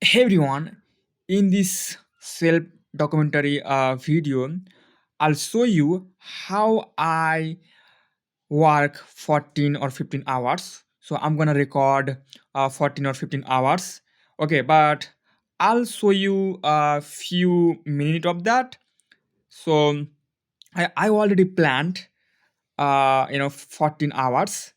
Hey everyone, in this self documentary video, I'll show you how I work 14 or 15 hours. So I'm gonna record 14 or 15 hours. Okay, but I'll show you a few minutes of that. So I already planned 14 hours,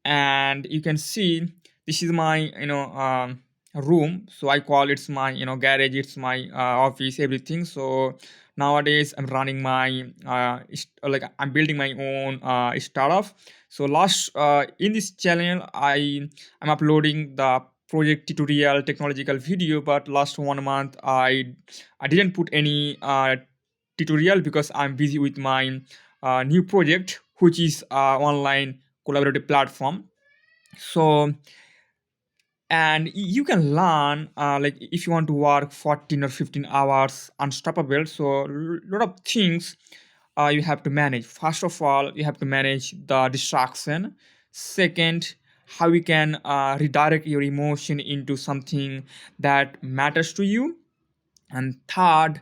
and you can see this is my room. So I call it's my garage, it's my office, everything. So nowadays I'm running my like I'm building my own startup. So last in this channel I'm uploading the project tutorial technological video, but last 1 month I didn't put any tutorial because I'm busy with my new project, which is online collaborative platform. So and you can learn like if you want to work 14 or 15 hours unstoppable. So lot of things you have to manage. First of all, you have to manage the distraction. Second, how you can redirect your emotion into something that matters to you. And third,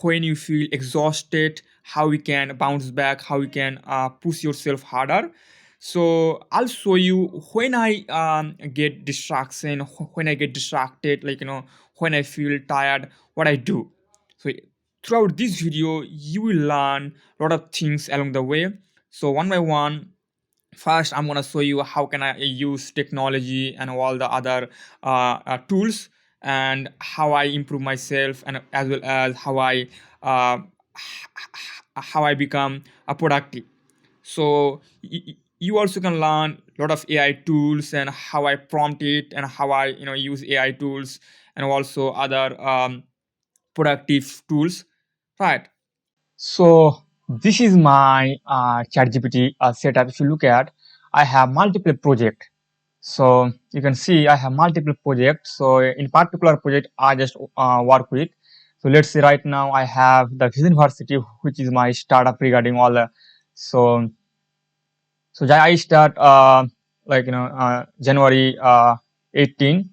when you feel exhausted, how we can bounce back, how you can push yourself harder. So I'll show you when I get distraction, when I get distracted, like when I feel tired, what I do. So throughout this video you will learn a lot of things along the way. So one by one, first I'm going to show you how can I use technology and all the other tools, and how I improve myself, and as well as uh, how I become a productive. So you also can learn a lot of AI tools and how I prompt it, and how I use AI tools, and also other productive tools, right? So this is my ChatGPT setup. If you look at, I have multiple projects. So you can see I have multiple projects. So in particular project, I just work with. So let's say right now I have the Vision University, which is my startup regarding all the. So I start January 18.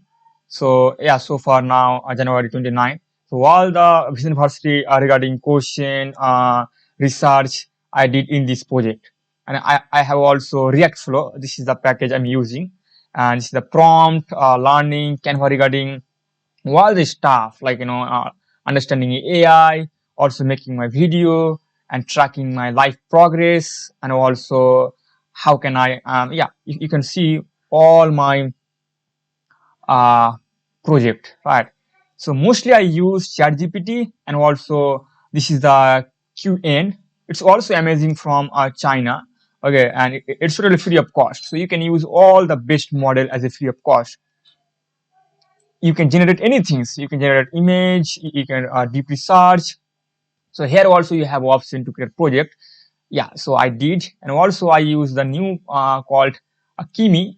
So yeah, so far now January 29. So all the Vision University regarding question research I did in this project, and I have also React Flow. This is the package I'm using, and this is the prompt learning Canva regarding all the stuff like understanding AI, also making my video and tracking my life progress, and also how can I you can see all my uh, project, right? So mostly I use ChatGPT, and also this is the QN. It's also amazing from China. Okay, and it's totally free of cost. So you can use all the best model as a free of cost. You can generate anything. So you can generate image, you can deeply search. So here also you have option to create project. Yeah, so I did, and also I use the new called Kimi.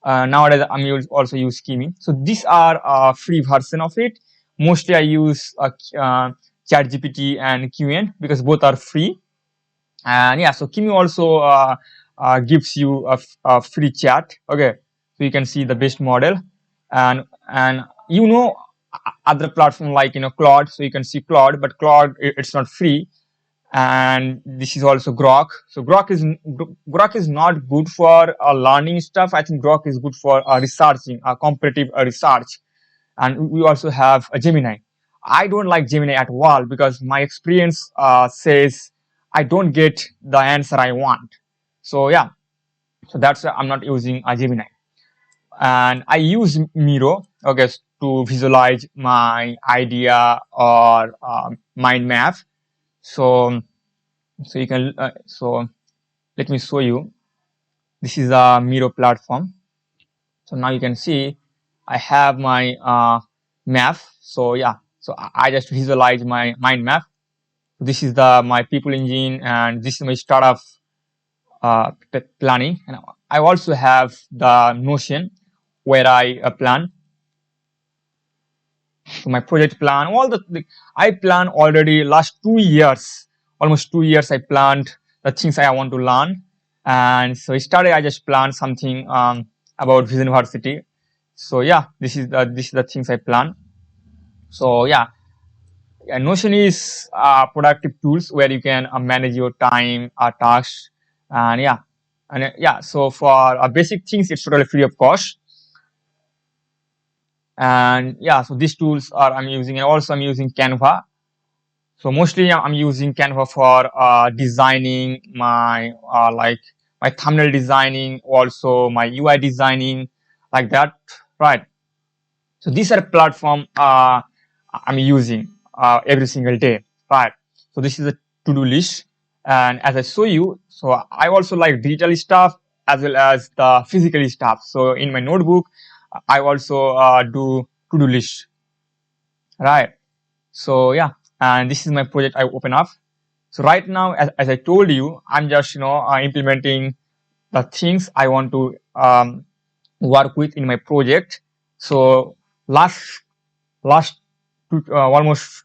Nowadays I'm also use Kimi. So these are free version of it. Mostly I use ChatGPT and QN because both are free. And yeah, so Kimi also gives you a free chat. Okay, so you can see the best model, and other platform like Claude. So you can see Claude, but Claude it's not free. And this is also Grok. So Grok is not good for learning stuff. I think Grok is good for researching, comparative research. And we also have a Gemini. I don't like Gemini at all because my experience says I don't get the answer I want. So yeah, so that's why I'm not using a Gemini. And I use Miro, okay, to visualize my idea or mind map. So you can let me show you. This is a Miro platform. So now you can see I have my map. So yeah, so I just visualize my mind map. This is the my people engine, and this is my startup planning. And I also have the Notion where I plan. So my project plan, all I plan already last 2 years, almost 2 years. I planned the things I want to learn, and so I just planned something about Vision University. So yeah, this is the things I plan. So yeah, Notion is productive tools where you can manage your time, tasks, and yeah. So for basic things, it's totally free of cost. And yeah, so these tools are I'm using, and also I'm using Canva. So mostly I'm using Canva for designing my my thumbnail designing, also my UI designing, like that, right? So these are platform I'm using every single day, right? So this is a to-do list, and as I show you, so I also like digital stuff as well as the physical stuff. So in my notebook, I also do to-do list, right? So yeah, and this is my project I open up. So right now, as I told you, I'm just implementing the things I want to work with in my project. So last last almost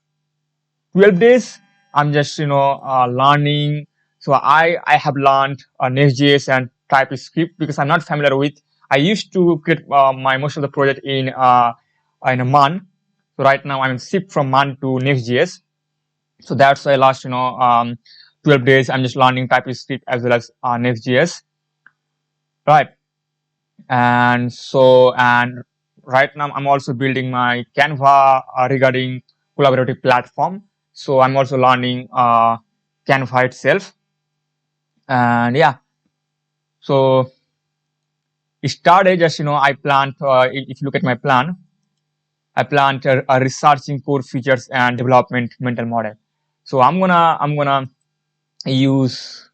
12 days, I'm just learning. So I have learned Next.js and TypeScript because I'm not familiar with. I used to create my most of the project in a month. So right now I'm shift from month to Next.js. So that's why last 12 days I'm just learning TypeScript as well as Next.js, right? And right now I'm also building my Canva regarding collaborative platform. So I'm also learning Canva itself, and yeah. So it started just I planned. If you look at my plan, I planned researching core features and development mental model. So I'm gonna use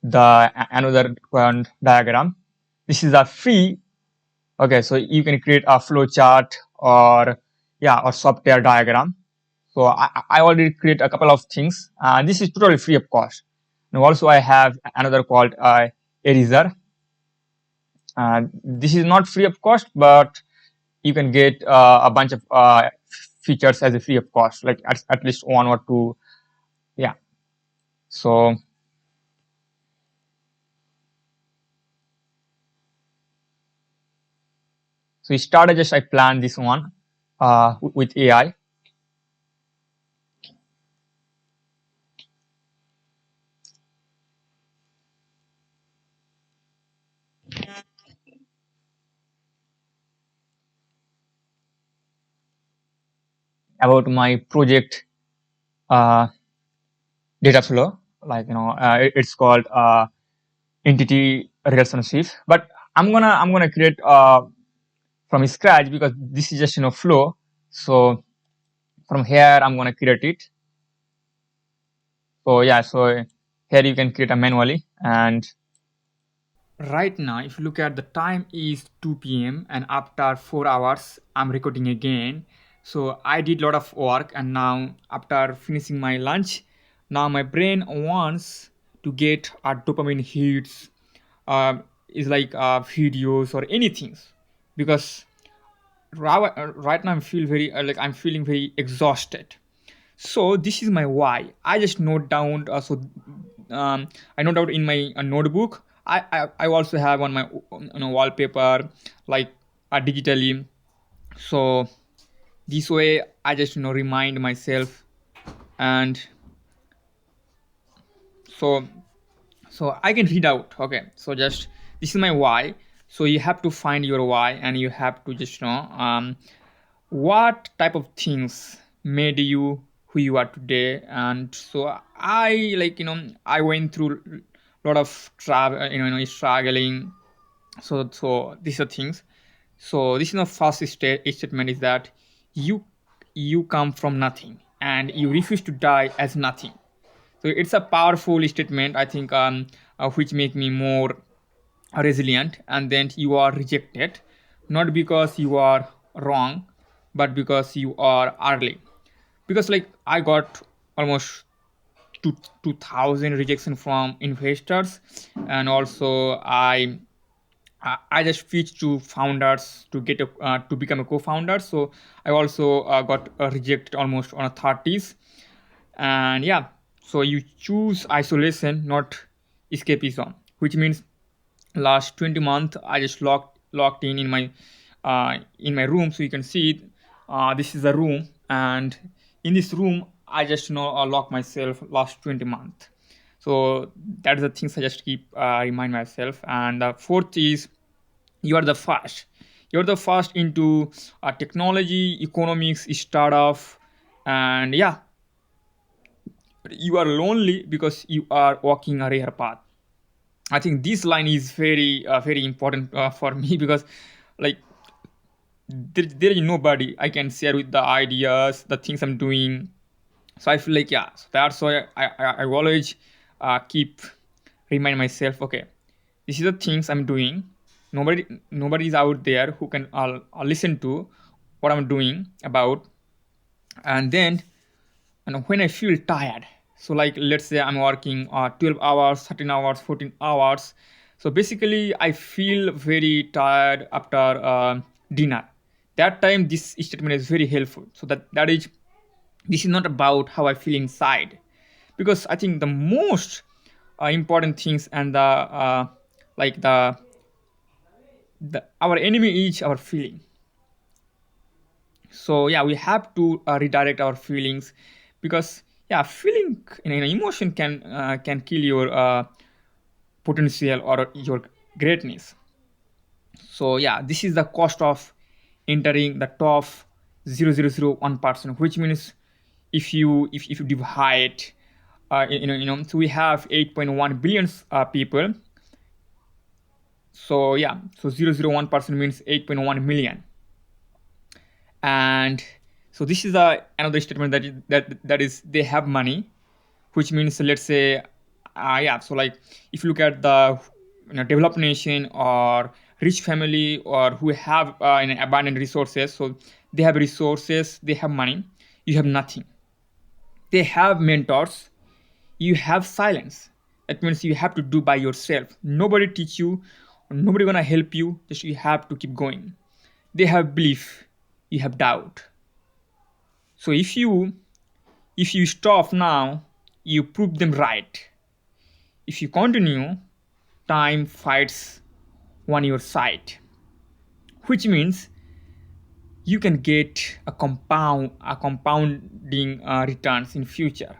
the another diagram. This is a free. Okay, so you can create a flow chart or software diagram. So I already create a couple of things. This is totally free of cost. Now also I have another called Eraser. This is not free of cost, but you can get a bunch of features as a free of cost, like at least one or two. Yeah. So we started just I planned this one with AI. About my project uh, data flow, like it's called entity relationship. But I'm gonna create from scratch because this is just flow. So from here I'm gonna create it. So yeah, so here you can create a manually. And right now if you look at the time is 2 p.m. and after 4 hours I'm recording again. So I did a lot of work, and now after finishing my lunch, now my brain wants to get a dopamine hits, uh, is like videos or anything, because right now I'm feeling very exhausted. So this is my why. I just note down. I note out in my notebook. I also have on my wallpaper, like digitally. So this way I just remind myself. And so I can read out. Okay, so just this is my why. So you have to find your why, and you have to just what type of things made you who you are today. And so I I went through a lot of travel, struggling. So these are things. So this is the first statement is that you you come from nothing and you refuse to die as nothing. So it's a powerful statement, I think, which make me more resilient. And then you are rejected not because you are wrong, but because you are early. Because like I got almost 2000 rejection from investors, and also I just pitched to founders to get to become a co-founder. So I also got rejected almost on a 30s. And yeah, so you choose isolation, not escapism, which means last 20 months I just locked in my room. So you can see this is a room, and in this room I just lock myself last 20 months. So that's the things I just keep remind myself. And the fourth is you are the first. You're the first into technology, economics, startup, and yeah, you are lonely because you are walking a rare path. I think this line is very important for me because like there is nobody I can share with the ideas, the things I'm doing. So I feel like yeah, so that's why I always keep remind myself, okay, this is the things I'm doing. Nobody is out there who can listen to what I'm doing about. And then and when I feel tired, so like let's say I'm working 12 hours, 13 hours, 14 hours, so basically I feel very tired after dinner. That time this statement is very helpful. So that is, this is not about how I feel inside, because I think the most important things and like the our enemy is our feeling. So yeah, we have to redirect our feelings, because yeah, feeling emotion can kill your potential or your greatness. So yeah, this is the cost of entering the top 0.001%, which means if you divide so we have 8.1 billion people. So yeah, so 0.001% means 8.1 million. And so this is another statement that is they have money, which means let's say yeah, so like if you look at the developed nation or rich family or who have abundant resources, so they have resources, they have money, you have nothing. They have mentors, you have silence. That means you have to do by yourself. Nobody teach you, nobody gonna help you, just you have to keep going. They have belief, you have doubt. So if you stop now, you prove them right. If you continue, time fights on your side, which means you can get a compounding returns in future.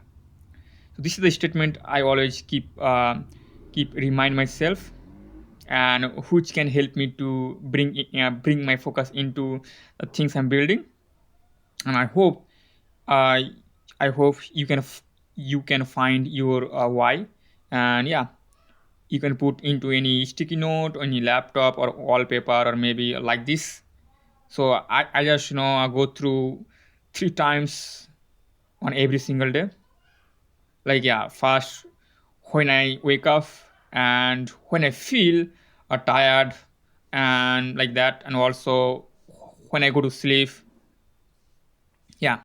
So this is the statement I always keep remind myself, and which can help me to bring my focus into the things I'm building. And uh, I hope you can find your why. And yeah, you can put into any sticky note on your laptop or wallpaper or maybe like this. So I just go through 3 times on every single day. Like yeah, first when I wake up, and when I feel tired, and like that, and also when I go to sleep. Yeah.